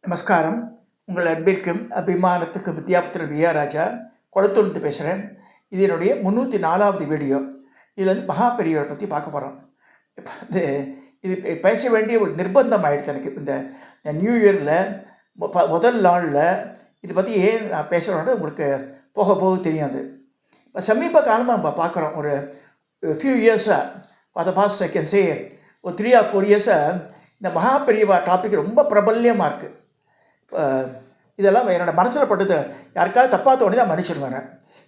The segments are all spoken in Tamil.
நமஸ்காரம். உங்கள் அன்பிற்கும் அபிமானத்துக்கும் வித்யாபுத்திரன் வி.ஆர். ராஜா குளத்தூர்லேருந்து பேசுகிறேன். இது என்னுடைய 304வது வீடியோ. இதில் வந்து மகா பெரியவரை பற்றி பார்க்க போகிறோம். இப்போ வந்து இது பேச வேண்டிய ஒரு நிர்பந்தம் ஆகிடுது எனக்கு. இந்த நியூ இயரில் முதல் நாளில் இதை பற்றி ஏன் நான் பேசுகிறோன்னு உங்களுக்கு போக போக தெரியும். அது இப்போ சமீப காலமாக நம்ம பார்க்குறோம். ஒரு ஃபியூ இயர்ஸாக for the past I can say ஒரு 3 or 4 இயர்ஸாக இந்த மகா பெரியவா டாபிக் ரொம்ப பிரபல்யமாக இருக்குது. இதெல்லாம் என்னோடய மனசில் பட்டது. யாருக்காவது தப்பாக தோணி தான் மன்னிச்சிடுவாங்க.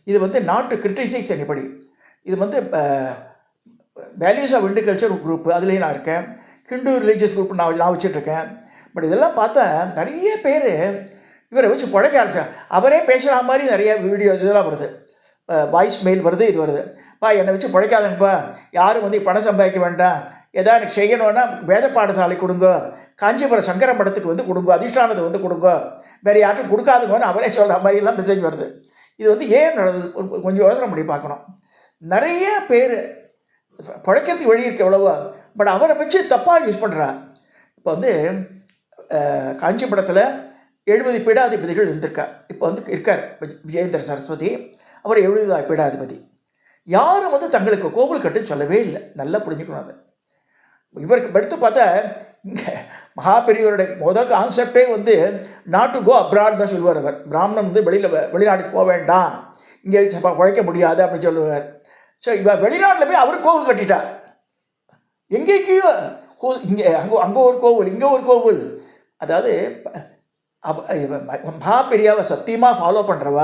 இது வந்து நாட் டு கிரிட்டிசைஸ் எனிபடி. இது வந்து values of Hindu culture group, அதுலேயும் நான் இருக்கேன். ஹிந்து ரிலீஜியஸ் குரூப் நான் வச்சுட்ருக்கேன். பட் இதெல்லாம் பார்த்தா நிறைய பேர் இவரை வச்சு பழக்க ஆரம்பிச்சா. அவரே பேசுகிற மாதிரி நிறைய வீடியோ இதெல்லாம் வருது, வாய்ஸ் மெயில் வருது, இது வருது. என்னை வச்சு பழைக்காதங்கப்பா, யாரும் வந்து பணம் சம்பாதிக்க வேண்டாம், எதாவது எனக்கு செய்யணுன்னா வேத பாடசாலை கொடுங்க, காஞ்சிபுரம் சங்கர மடத்துக்கு வந்து கொடுங்க, அதிஷ்டானத்தை வந்து கொடுங்க, வேறு யார்ட்டும் கொடுக்காதுங்கன்னு அவரே சொல்கிற மாதிரிலாம் மெசேஜ் வருது. இது வந்து ஏன் நடந்தது கொஞ்சம் யோசனை பண்ணி பார்க்கணும். நிறைய பேர் பழைக்கிறதுக்கு வழி இருக்கு எவ்வளவோ, பட் அவரை வச்சு தப்பாக யூஸ் பண்ணுறா. இப்போ வந்து காஞ்சிபுரத்தில் 70 பீடாதிபதிகள் இருந்திருக்கா. இப்போ வந்து இருக்கார் விஜயேந்திர சரஸ்வதி, அவர் 70 பீடாதிபதி. யாரும் வந்து தங்களுக்கு கோவில் கட்டுன்னு சொல்லவே இல்லை. நல்லா புரிஞ்சுக்கணும். அது இவருக்கு எடுத்து பார்த்தா இங்கே மகா பெரியவருடைய முதல் கான்செப்டே வந்து நாட் டு கோ அப்ராட் தான் சொல்லுவார். அவர் பிராமணன் வந்து வெளிநாட்டுக்கு போக வேண்டாம், இங்கே உழைக்க முடியாது அப்படின்னு சொல்லுவார். ஸோ இவர் வெளிநாட்டில் போய் அவர் கோவில் கட்டிட்டார். எங்கேயோ இங்கே அங்கே ஒரு கோவில், இங்கே ஒரு கோவில். அதாவது மகா பெரியாவை சத்தியமாக ஃபாலோ பண்ணுறவ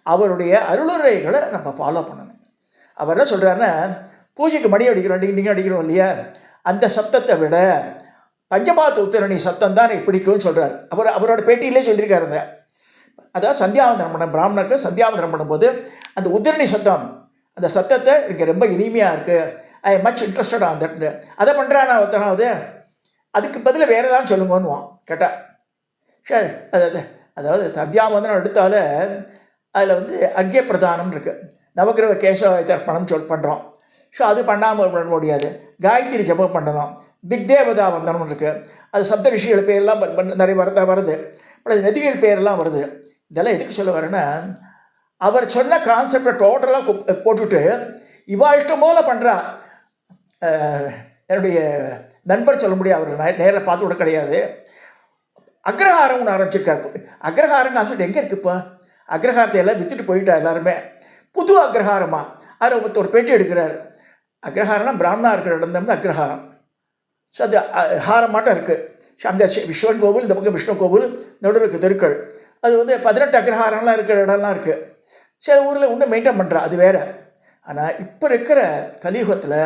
அவருடைய அருளுரைகளை நம்ம ஃபாலோ பண்ணணும். அவர் என்ன சொல்கிறாருன்னா, பூஜைக்கு மணி அடிக்கிறோம், நீங்கள் அடிக்கிறோம் இல்லையா, அந்த சப்தத்தை விட பஞ்சபாத் உத்தரணி சப்தம் தான் எனக்கு பிடிக்கும்னு சொல்கிறார். அவரோட பேட்டியிலே சொல்லியிருக்காரு. அதாவது சந்தியாவந்தனம் பண்ண பிராமணருக்கு சந்தியாவந்தனம் பண்ணும்போது அந்த உத்தரணி சத்தம், அந்த சத்தத்தை எனக்கு ரொம்ப இனிமையாக இருக்குது, ஐ மச் இன்ட்ரெஸ்டட் ஆன் தட். அதை பண்ணுறானா ஒருத்தனாவது, அதுக்கு பதில் வேறு ஏதாவது சொல்லுங்கன்னுவான் கேட்டால். சரி, அதாவது சந்தியாவந்தனம் எடுத்தால அதில் வந்து அர்க்கிய பிரதானம் இருக்குது, நவக்கிரக கேசவ தர்ப்பணம் பண்ணுறோம். ஸோ அது பண்ணாமல் பண்ண முடியாது. காயத்ரி ஜபம் பண்ணணும், திக்தேவதா வந்தனம் இருக்குது, அது சப்த ரிஷிகள் பேரெல்லாம் நிறைய வருது, அது நதிகள் பேரெல்லாம் வருது. இதெல்லாம் எதுக்கு சொல்ல வரேன்னா, அவர் சொன்ன கான்செப்டை டோட்டலாக போட்டுவிட்டு இவா இஷ்டம் போல பண்ணுறா. என்னுடைய நண்பர் சொல்ல முடியாது, அவர் நேரில் பார்த்து விட கிடையாது. அக்ரஹாரம்னு ஆரம்பிச்சிருக்காரு. அக்ரஹாரம் கான்செப்ட் எங்கே இருக்குது? இப்போ அக்ரஹாரத்தை எல்லாம் விற்றுட்டு போயிட்டா எல்லாருமே. புது அக்ரஹாரமாக அதில் ஒரு பேட்டி எடுக்கிறார். அக்ரஹாரம்னா பிராமணா இருக்கிற இடம் தான் அக்ரஹாரம். ஸோ அது ஹாரமாட்டம் இருக்குது. அங்கே விஸ்வன் கோவில், இந்த பக்கம் விஷ்ணு கோவில், நடுவில் இருக்குது தெருக்கள். அது வந்து 18 அக்ரஹாரம்லாம் இருக்கிற இடம்லாம் இருக்குது. சில ஊரில் இன்னும் மெயின்டைன் பண்ணுறா, அது வேறு. ஆனால் இப்போ இருக்கிற கலியுகத்தில்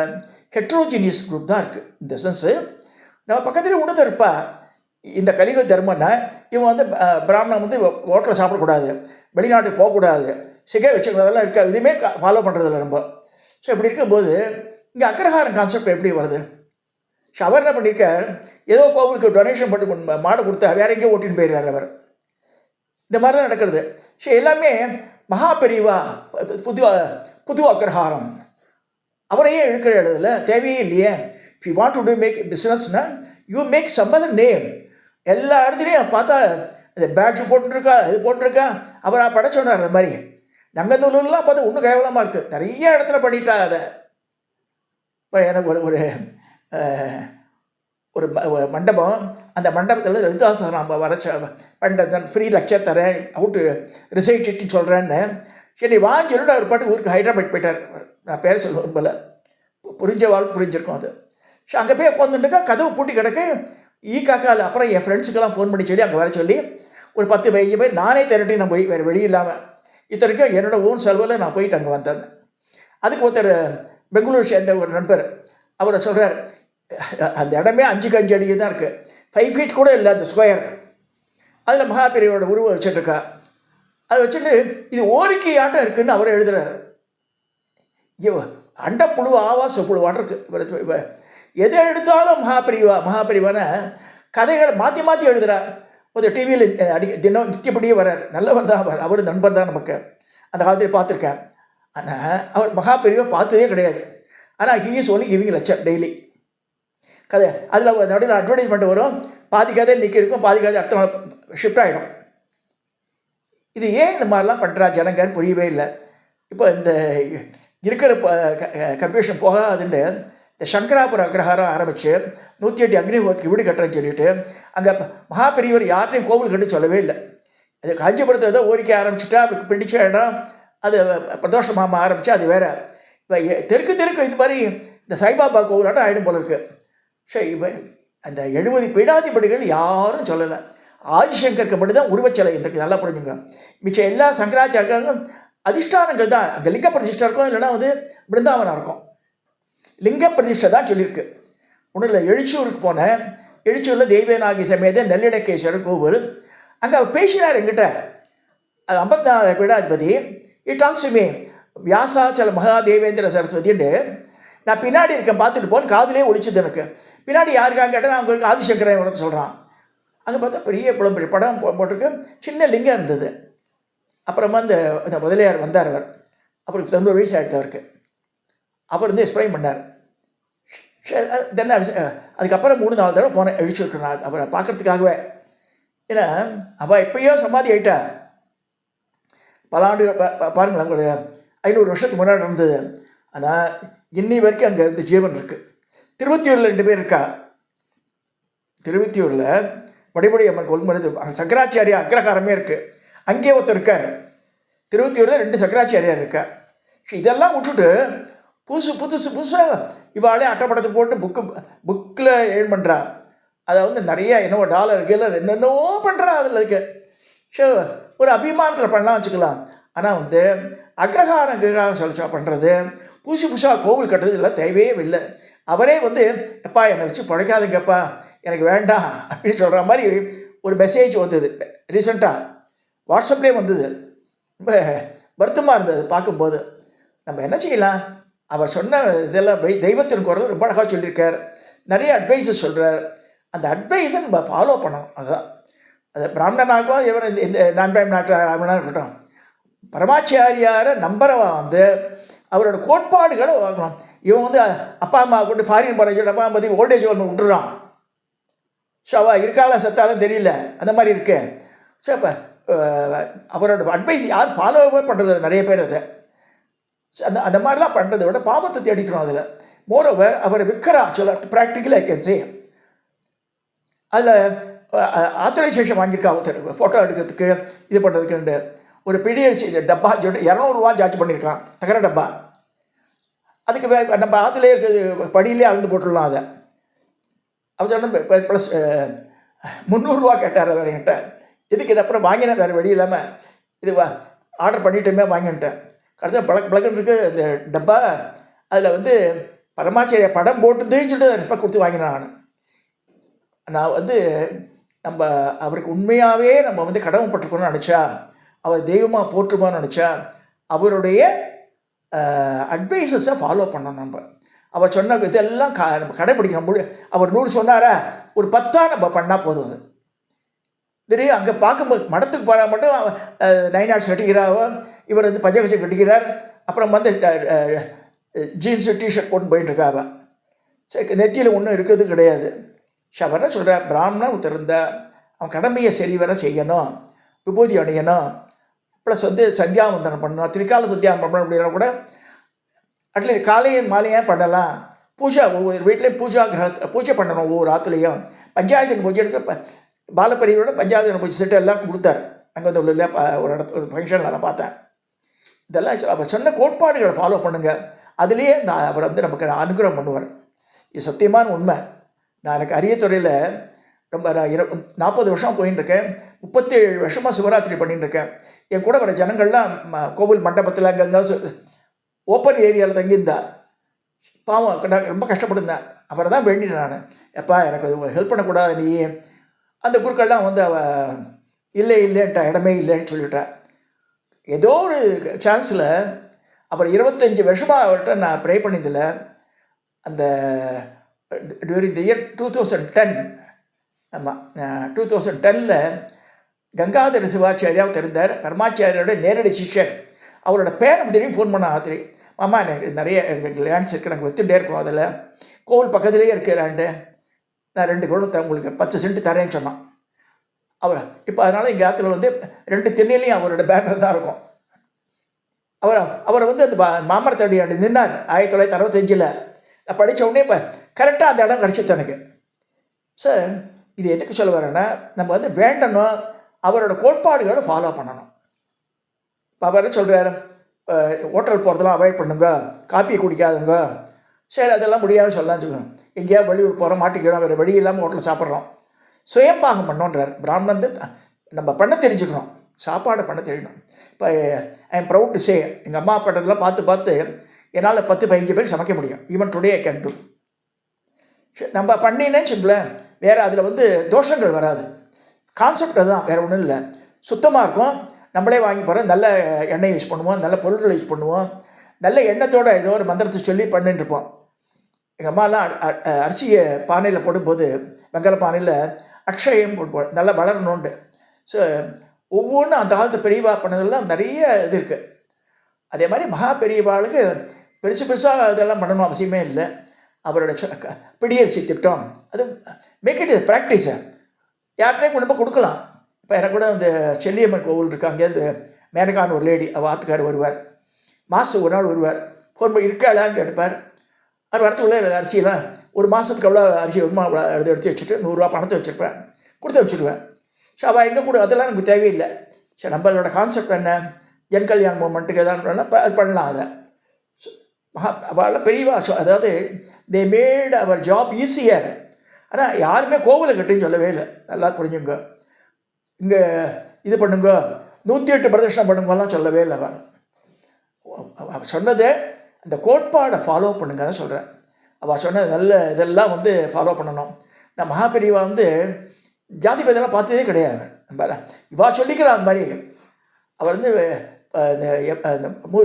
ஹெட்ரோஜினியஸ் குரூப் தான் இருக்குது. இந்த சென்ஸு நம்ம பக்கத்துலேயே உணவு இருப்பா. இந்த கலியுக தர்மம்னா இவன் வந்து பிராமணன் வந்து ஹோட்டலில் சாப்பிடக்கூடாது, வெளிநாட்டுக்கு போகக்கூடாது, சிகை வச்சுக்கிறதெல்லாம் இருக்காது, இதுவுமே ஃபாலோ பண்ணுறதில்ல நம்ம. ஸோ இப்படி இருக்கும்போது இங்கே அக்ரஹாரம் கான்செப்ட் எப்படி வருது? ஸோ அவர் என்ன பண்ணியிருக்கார், ஏதோ கோவிலுக்கு டொனேஷன் பண்ணி மாடு கொடுத்தா வேற எங்கேயோ ஓட்டின்னு போயிடுறார் அவர். இந்த மாதிரிலாம் நடக்கிறது. ஸோ எல்லாமே மகா பெரியவா புது அக்ரஹாரம் அவரையே எடுக்கிற இடத்துல தேவையே இல்லையே. If you want to do make பிஸ்னஸ்னா you make some other name. எல்லா இடத்துலையும் பார்த்தா இந்த பேட்ஜ் போட்டுருக்கா, இது போட்டிருக்கா, அவர் படைச்சோன்னார். அந்த மாதிரி நங்கநல்லூர்லாம் பார்த்தா இன்னும் கேவலமாக இருக்குது. நிறைய இடத்துல பண்ணிட்டா அதை. இப்போ எனக்கு ஒரு ஒரு மண்டபம், அந்த மண்டபத்தில் லலிதாசனம் நம்ம பண்ண ஃப்ரீ லெக்சர் தரேன், அவுட்டு ரிசைட் இட்டுன்னு சொல்கிறேன்னு சரி வாங்கி சொல்லிட்டு அவர் பாட்டு ஊருக்கு ஹைதராபாத் போயிட்டார். நான் பேர சொல்லுவேன் போல், புரிஞ்ச வாழ்க்கை புரிஞ்சிருக்கோம் அது. ஸோ அங்கே போய் உட்காந்துட்டுக்கா, கதவு பூட்டி கிடக்கு, காக்கால். அப்புறம் என் ஃப்ரெண்ட்ஸுக்கெல்லாம் ஃபோன் பண்ணி சொல்லி அங்கே வர சொல்லி ஒரு 10-15 பேர் நானே திரட்டி நான் போய் வேறு வழி இல்லாமல் இத்தனைக்கும் என்னோடய ஓன் செலவில் நான் போயிட்டு அங்கே வந்தேன். அதுக்கு ஒருத்தர் பெங்களூர் சேர்ந்த ஒரு நண்பர் அவரை சொல்கிறார், அந்த இடமே 5x5 அடி தான் இருக்குது, 5 feet கூட இல்லை அந்த ஸ்கொயர். அதில் மகா பெரியவரோட உருவம் வச்சுட்ருக்கா. அதை வச்சுட்டு இது ஓரிக்கை ஆட்டம் இருக்குதுன்னு அவர் எழுதுகிறார். அண்டப்புழு ஆவாச புழுவான் இருக்குது. எதை எடுத்தாலும் மகாபெரிவான கதைகளை மாற்றி மாற்றி எழுதுகிறார். ஒரு டிவியில் தினம் நிற்கப்படியே வர்றார். நல்லவர் தான் அவர் நண்பர் தான் நமக்கு. அந்த காலத்தில் பார்த்துருக்கேன். ஆனால் அவர் மகா பெரியவா பார்த்ததே கிடையாது. ஆனால் he is only giving lecture daily. கதை. அதில் நடுவில் அட்வர்டைஸ்மெண்ட் வரும், பாதி கதை இன்றைக்கி இருக்கும், பாதி கதை அடுத்த நாள் ஷிஃப்ட் ஆகிடும். இது ஏன் இந்த மாதிரிலாம் பண்ணுறா ஜனங்கன்னு புரியவே இல்லை. இப்போ இந்த இருக்கிற கன்ஃபியூஷன் போகாதுன்னு இந்த சங்கராபுர அக்ரஹாரம் ஆரம்பித்து 108 அக்னிஹோத்திக்கு வீடு கட்டுறேன்னு சொல்லிட்டு அங்கே மகாபெரியவர் யார்ட்டையும் கோவில் கட்டு சொல்லவே இல்லை. அது காஞ்சிபுரத்தில் ஏதோ ஓரிக்கை ஆரம்பிச்சுட்டா அவருக்கு பிடிச்ச இடம், அது பிரதோஷமாக ஆரம்பித்தா அது வேறு. இப்போ தெற்கு இது மாதிரி இந்த சாய்பாபா கோவிலாட்டம் ஆகிடும் போல இருக்குது. சரி, இப்போ அந்த 70 பீடாதிபதிகள் யாரும் சொல்லலை. ஆதிசங்கருக்கு மட்டும்தான் உருவச்சிலை இருக்கு, நல்லா புரிஞ்சுங்க. மிச்சம் எல்லா சங்கராச்சாரியர்களும் அதிஷ்டானங்கள் தான். அங்கே லிங்க பிரதிஷ்டை இருக்கும், இல்லைன்னா பிருந்தாவனம் இருக்கும். லிங்க பிரதிஷ்டை தான் சொல்லியிருக்கு. ஒன்றும் இல்லை, எழுச்சூருக்கு போனேன். எழுச்சூரில் தெய்வநாகி சமேத நெல்லிடக்கேஸ்வரர் கோவில். அங்கே அவர் பேசினார் என்கிட்ட. அது 54 பீடாதிபதி. It talks me Vyasachala Mahadevendra சரஸ்வதின்னு. நான் பின்னாடி இருக்கேன், பார்த்துட்டு போன்னு காதிலே ஒழிச்சுது எனக்கு. பின்னாடி யாருக்காக கேட்டால் நான் அங்கே ஆதிசங்கரன் உனக்கு சொல்கிறான். அங்கே பார்த்தா பெரிய பெரிய படம் போட்டிருக்கு, சின்ன லிங்கம் இருந்தது. அப்புறமா இந்த முதலியார் வந்தார். அவர் அப்புறம் 90 வயசு ஆகிடுது அவருக்கு. அப்புறம் எக்ஸ்பிளைன் பண்ணார். தென் அதுக்கப்புறம் 3-4 தடவை போனேன் எழுச்சிருக்கேன் நான் அவரை பார்க்குறதுக்காகவே. ஏன்னா அவள் எப்பயோ சமாதி ஆகிட்டா. பல ஆண்டுகள் பாருங்களேன், உங்களுக்கு 500 வருஷத்துக்கு முன்னாடி இருந்தது. ஆனால் இன்னி வரைக்கும் அங்கே இந்த ஜீவன் இருக்குது. திருவத்தியூரில் 2 பேர் இருக்கா. திருவத்தியூரில் வடிபடி அம்மன் கொள்முறை அங்கே சங்கராச்சாரியா அக்ரஹாரமே இருக்குது. அங்கேயே ஒருத்தர் இருக்கார். திருவத்தியூரில் 2 சங்கராச்சாரியார் இருக்கா. இதெல்லாம் விட்டுட்டு புதுசாக இவாளே அட்டைப்படத்தை போட்டு புக்கில் ஏர்ன் பண்ணுறா. அதை நிறைய என்னவோ $, என்னென்னோ பண்ணுறா. அதில் இருக்கு. ஸோ ஒரு அபிமானத்தில் பண்ணலாம் வச்சுக்கலாம். ஆனால் அக்ரஹாரம் சொல்லிச்சா பண்ணுறது, புதுசாக கோவில் கட்டுறது இதெல்லாம் தேவையே இல்லை. அவரே எப்பா என்னை வச்சு பழைக்காதுங்கப்பா, எனக்கு வேண்டாம் அப்படின்னு சொல்கிற மாதிரி ஒரு மெசேஜ் வந்தது ரீசெண்டாக. வாட்ஸ்அப்லேயே வந்தது. ரொம்ப வருத்தமாக இருந்தது பார்க்கும்போது. நம்ம என்ன செய்யலாம்? அவர் சொன்ன இதெல்லாம் தெய்வத்தின் குரல் ரொம்ப அழகாக சொல்லியிருக்கார். நிறைய அட்வைஸஸ் சொல்கிறார். அந்த அட்வைஸை நம்ம ஃபாலோ பண்ணணும். அதுதான் அது பிராமணனாகவும் இவர் இந்த நான் பிராமணனாக இருக்கட்டும், பரமாச்சாரியாரை நம்பரவா அவரோட கோட்பாடுகளை வாங்கணும். இவன் அப்பா அம்மா கொண்டு ஃபாரின் போகிற சொல்லி அப்பா பற்றி ஓல்டேஜ் ஒன்று விட்டுறான். ஸோ அவள் இருக்கால செத்தாலும் தெரியல, அந்த மாதிரி இருக்கு. ஸோ இப்போ அவரோட அட்வைஸ் யார் ஃபாலோவே பண்ணுறது நிறைய பேர். அதை அந்த மாதிரிலாம் பண்ணுறதை விட பாவத்தை தேடிக்கிறோம். அதில் மோரோவர் அவர் விற்கிறா சொல்ல ப்ராக்டிக்கலி ஐ கேன் சே. அதில் ஆத்தரைசேஷன் வாங்கியிருக்கா ஒருத்தர் ஃபோட்டோ எடுக்கிறதுக்கு இது பண்ணுறதுக்கு. ஒரு பிடிஎல்சி டப்பா $200 சார்ஜ் பண்ணியிருக்கான், தகர டப்பா. அதுக்கு நம்ம ஆற்றுலேயே இருக்கிறது படியிலே அளந்து போட்டுடலாம். அதை அவர் சொன்ன ப்ளஸ் $300 கேட்டார் வேறு என்கிட்ட. இதுக்கு இது அப்புறம் வாங்கினேன், வேறு வழி இல்லாமல் இது ஆர்டர் பண்ணிட்டோமே வாங்கிட்டேன். கடைசியாக பழக்கன்னு இருக்குது இந்த டப்பா. அதில் பரமாச்சாரிய படம் போட்டுதுன்னு சொல்லிட்டு ரெஸ்பெக்ட் கொடுத்து வாங்கினேன். நான் நம்ம அவருக்கு உண்மையாகவே நம்ம கடமைப்பட்டிருக்கணும்னு நினச்சா, அவர் தெய்வமாக போற்றுமான்னு நினச்சா, அவருடைய அட்வைஸஸை ஃபாலோ பண்ணணும். நம்ம அவர் சொன்ன இதெல்லாம் நம்ம கடைப்பிடிக்கணும். அவர் 100 சொன்னாரா, ஒரு 10 நம்ம பண்ணால் போதும். தெரியும் அங்கே பார்க்கும்போது மடத்துக்கு போனால் மட்டும் 9 hours கட்டிக்கிறாவோ, இவர் பஞ்சகச்சம் கட்டிக்கிறார். அப்புறம் ஜீன்ஸு டிஷர்ட் போட்டு போயிட்டுருக்காவ. சரி, நெத்தியில் ஒன்றும் இருக்கிறது கிடையாது. அவர் என்ன சொல்கிறார், பிராமணன் ஒருத்தர் இருந்தால் அவன் கடமையை சரி வர செய்யணும், விபூதி அணியணும், ப்ளஸ் சந்தியாவந்தனம் பண்ணணும், திரிகால சந்தியாவந்தனம் பண்ணணும். அப்படின்னா கூட அட்லீஸ்ட் காலையும் மாலையும் பண்ணலாம். பூஜை ஒவ்வொரு வீட்லேயும் பூஜை பண்ணணும். ஒவ்வொரு ஆற்றுலையும் பஞ்சாயத்து பூஜை எடுக்க பாலப்பரியோட பஞ்சாயத்து பூஜை செட்டு எல்லாம் கொடுத்தாரு. அங்கே உள்ள ஒரு ஒரு ஃபங்க்ஷனில் நான் பார்த்தேன். இதெல்லாம் அவர் சொன்ன கோட்பாடுகளை ஃபாலோ பண்ணுங்கள். அதுலேயே அவர் நமக்கு அனுகிரகம் பண்ணுவார். இது சத்தியமான உண்மை. நான் எனக்கு அரியத்துறையில் ரொம்ப 40 வருஷம் போயின்ட்டுருக்கேன். 37 வருஷமாக சிவராத்திரி பண்ணிட்டுருக்கேன். என் கூட வர ஜனங்கள்லாம் கோவில் மண்டபத்தில் அங்கே ஓப்பன் ஏரியாவில் தங்கியிருந்தா. பாவம், நான் ரொம்ப கஷ்டப்பட்டுருந்தேன். அவரை தான் வேண்டினேன் நான், எப்பா எனக்கு ஹெல்ப் பண்ணக்கூடாது நீ. அந்த குருக்கள்லாம் இல்லைன்ட்டா, இடமே இல்லைன்னு சொல்லிட்டேன். ஏதோ ஒரு சான்ஸில் அப்புறம் 25 வருஷமாக அவர்கிட்ட நான் ப்ரே பண்ணியதில்லை. அந்த டியூரிங் த இயர் 2010, ஆமாம் 2010 கங்காதர சிவாச்சாரியாவை தெரிந்தார். பரமாச்சாரியோட நேரடி சிஷ்யன். அவரோட பேரன் தெரியும் ஃபோன் பண்ண ஆத்திரி, மாமா எனக்கு நிறைய எங்களுக்கு லேண்ட்ஸ் இருக்குது, நாங்கள் விற்றுட்டே இருக்கோம். அதில் கோவில் பக்கத்துலேயே இருக்குது லேண்டு, நான் 2 குடம் உங்களுக்கு 10 சென்ட் தரேன்னு சொன்னான் அவர். இப்போ அதனால் எங்கள் ஆற்றுல வந்து 2 திண்ணையிலையும் அவரோட பேனர் தான் இருக்கும். அவரை வந்து அந்த மாமரத்தடி அப்படி நின்னார் 1965. நான் படித்த உடனே இப்போ கரெக்டாக அந்த இடம் கிடச்சிது எனக்கு. சார் இது எதுக்கு சொல்ல வரேன்னா, நம்ம வந்து வேண்டணும், அவரோட கோட்பாடுகளை ஃபாலோ பண்ணணும். இப்போ அவர் சொல்கிறார், ஹோட்டல் போகிறதெல்லாம் அவாய்ட் பண்ணுங்க, காப்பியை குடிக்காதுங்க. சரி அதெல்லாம் முடியாதுன்னு சொல்லலாம்னு சொல்லுவேன். எங்கேயாவது வெளியூர் போகிறோம், மாட்டிக்கிறோம், வேறு வழி இல்லாமல் ஹோட்டலில் சாப்பிட்றோம். சுயம்பாகம் பண்ணோன்றார். பிராமணன் நம்ம பண்ண தெரிஞ்சுக்கணும், சாப்பாடை பண்ண தெரியணும். இப்போ I am proud to say, எங்கள் அம்மா பண்ணுறதெல்லாம் பார்த்து என்னால் 10-15 பேர் சமைக்க முடியும். Even today I can do. நம்ம பண்ணினேன்னு வச்சுங்களேன், வேறு அதில் வந்து தோஷங்கள் வராது. கான்செப்ட் அதுதான், வேறு ஒன்றும் இல்லை. சுத்தமாக இருக்கும், நம்மளே வாங்கி போகிறோம், நல்ல எண்ணெய் யூஸ் பண்ணுவோம், நல்ல பொருட்கள் யூஸ் பண்ணுவோம், நல்ல எண்ணத்தோடு ஏதோ ஒரு மந்திரத்தை சொல்லி பண்ணிட்டுருப்போம். எங்கள் அம்மாலாம் அரிசியை பானையில் போடும்போது வெங்கல பானையில் அக்ஷயம் போட்டு நல்லா வளரணுண்டு. ஸோ ஒவ்வொன்றும் அந்த காலத்து பெரியவா பண்ணதெல்லாம் நிறைய இது இருக்குது. அதே மாதிரி மகா பெரியவாளுக்கு பெருசாக இதெல்லாம் பண்ணணும் அவசியமே இல்லை. அவரோட பிடிஎல்சி திட்டம் அது மேக் இட் ப்ராக்டிஸை யார்கிட்டையும் கொண்டு போய் கொடுக்கலாம். இப்போ எனக்கு கூட இந்த செல்லியம்மன் கோவில் இருக்காங்க, இந்த மேனகான்னு ஒரு லேடி, அவள் ஆத்துக்கார் வருவார், மாதத்துக்கு ஒரு நாள் வருவார். ஃபோன் பண்ணி இருக்காளான்னு கேட்பார். அது வரத்துக்குள்ளே அரிசியெல்லாம் ஒரு மாதத்துக்கு எவ்வளோ அரிசி வருமா எடுத்து வச்சுட்டு 100 ரூபா பணத்தை வச்சுருப்பேன், கொடுத்து வச்சுடுவேன். ஸோ அவள் எங்கே கூட அதெல்லாம் நமக்கு தேவையில்லை. சரி நம்மளோட கான்செப்ட் என்ன, ஜன் கல்யாண் மூமெண்ட்டுக்கு எதாவது பண்ணலாம், அது பண்ணலாம். அதை அவள் பெரியவா அதாவது they made our job easier. ஆனால் யாருமே கோவிலை கட்டின்னு சொல்லவே இல்லை, நல்லா புரிஞ்சுங்க. இங்கே இது பண்ணுங்க, 108 பிரதர்ஷனம் பண்ணுங்கலாம் சொல்லவே இல்லை. அவள் சொன்னதை அந்த கோட்பாடை ஃபாலோ பண்ணுங்க தான் சொல்கிறேன். அவள் சொன்னது நல்ல இதெல்லாம் வந்து ஃபாலோ பண்ணணும். நான் மகாபெரிவா வந்து ஜாதி பேதெல்லாம் பார்த்ததே கிடையாது. நம்ம இவா சொல்லிக்கிறா அந்த மாதிரி. அவர் வந்து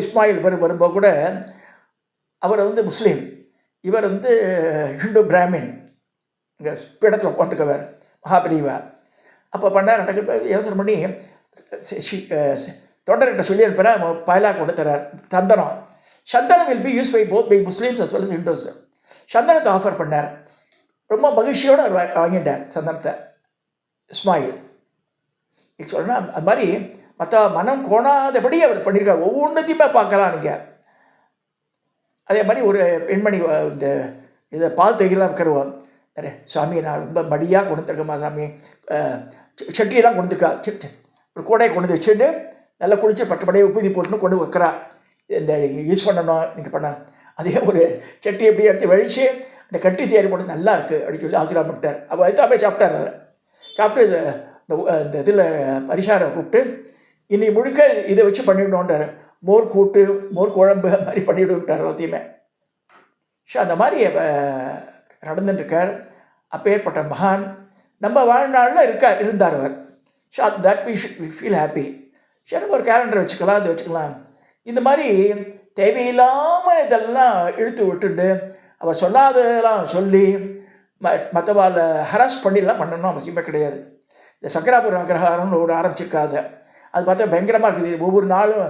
இஸ்மாயில் வரும்போது கூட அவர் வந்து முஸ்லீம், இவர் வந்து ஹிந்து பிராமின், இங்கே பீடத்தில் உட்காந்துக்கவர் மகாபெரிவா. அப்போ பண்ணார், நடக்க யோசனை பண்ணி தொண்டர்கிட்ட சொல்லி அனுப்புகிறேன், பயலாக கொண்டு தர்றார் சந்தனம். Santhanam will be used by both by Muslims as well as Hindus. சந்தனத்தை ஆஃபர் பண்ணார். ரொம்ப மகிழ்ச்சியோடு அவர் வாங்கிட்டார் சந்தனத்தை இஸ்மாயில். சொல்கிறேன்னா அது மாதிரி மற்ற மனம் கோணாதபடி அவர் பண்ணியிருக்கார். ஒவ்வொன்றத்தையுமே பார்க்கலாம் நீங்கள். அதே மாதிரி ஒரு பெண்மணி இந்த இதை பால் தைக்கலாம் இருக்கிறவா, சாமி நான் ரொம்ப மடியாக கொண்டு வந்துருக்கேம்மா சாமி, சட்டியெல்லாம் கொண்டு வந்துருக்கா, ஒரு கூடையை கொண்டு வச்சுட்டு நல்லா குளிச்சு 10 படையை உப்புதி போட்டுன்னு கொண்டு வைக்கிறா. இந்த யூஸ் பண்ணணும் நீங்கள் பண்ண. அதே ஒரு சட்டி எப்படி எடுத்து வழித்து அந்த கட்டி தேடி போட்டு நல்லா இருக்குது அப்படின்னு சொல்லி ஆசீர்வாதம். அவள் அதுதாமே சாப்பிட்டார். அதை சாப்பிட்டு இந்த இதில் பரிசாரை கூப்பிட்டு இன்னைக்கு முழுக்க இதை வச்சு பண்ணிடணுன்றார். மோர் கூட்டு, மோர் குழம்பு அது மாதிரி பண்ணிவிட்டார் எல்லாத்தையுமே. ஸோ அந்த மாதிரி நடந்துட்டுருக்கார். அப்பேற்பட்ட மகான் நம்ம வாழ்நாளில் இருந்தார் அவர். So that we feel happy. சரி ஒரு கேலண்டர் வச்சுக்கலாம், அது வச்சுக்கலாம். இந்த மாதிரி தேவையில்லாமல் இதெல்லாம் இழுத்து விட்டுட்டு அவள் சொல்லாததெல்லாம் சொல்லி மற்றவாள் ஹராஸ் பண்ணிலாம் பண்ணணும் அவசியமே கிடையாது. இந்த சக்கராபுரம் அக்ரஹாரம்னு ஒரு ஆரம்பிச்சிருக்காது, அது பார்த்தா பயங்கரமாக இருக்குது. ஒவ்வொரு நாளும்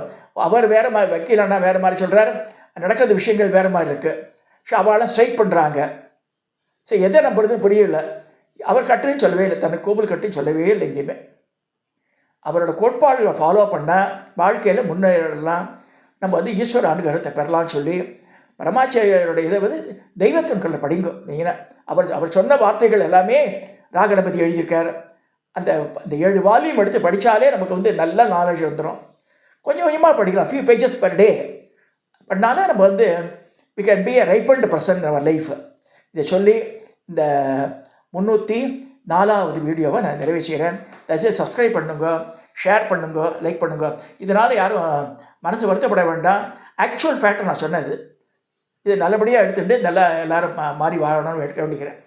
அவர் வேறு மாதிரி, வக்கீலன்னா வேறு மாதிரி சொல்கிறார், நடக்கிறது விஷயங்கள் வேறு மாதிரி இருக்குது. ஸோ அவளாம் ஸ்ட்ரைக் பண்ணுறாங்க. ஸோ எதை நம்புறதுன்னு புரியல. அவர் கட்டுன்னு சொல்லவே இல்லை, தனக்கு கோவில் கட்டுன்னு சொல்லவே இல்லை எங்கேயுமே. அவரோட கோட்பாடுகளை ஃபாலோ பண்ணால் வாழ்க்கையில் முன்னேறலாம், நம்ம வந்து ஈஸ்வர அனுகிரகத்தை பெறலாம்னு சொல்லி பரமாச்சாரியருடைய இதை வந்து தெய்வத்தன்களில் படிங்க. மெயினாக அவர் சொன்ன வார்த்தைகள் எல்லாமே ராகணபதி எழுதியிருக்கார். அந்த 7 வால்யூம் எடுத்து படித்தாலே நமக்கு வந்து நல்ல நாலேஜ் வந்துடும். கொஞ்சம் கொஞ்சமாக படிக்கலாம், ஃபியூ பேஜஸ் பர் டே பண்ணாலே நம்ம வந்து we can be a ripened person in our life. இதை சொல்லி இந்த 304வது வீடியோவை நான் நிறைவேற்றுகிறேன். தயவுசெய்து சப்ஸ்கிரைப் பண்ணுங்க, ஷேர் பண்ணுங்க, லைக் பண்ணுங்க. இதனால் யாரும் மனசு வருத்தப்பட வேண்டாம். ஆக்சுவல் ஃபேக்டர் நான் சொன்னது, இது நல்லபடியாக எடுத்துகிட்டு நல்லா எல்லோரும் மாறி வாழணும்னு வேண்டிக்கிறேன்.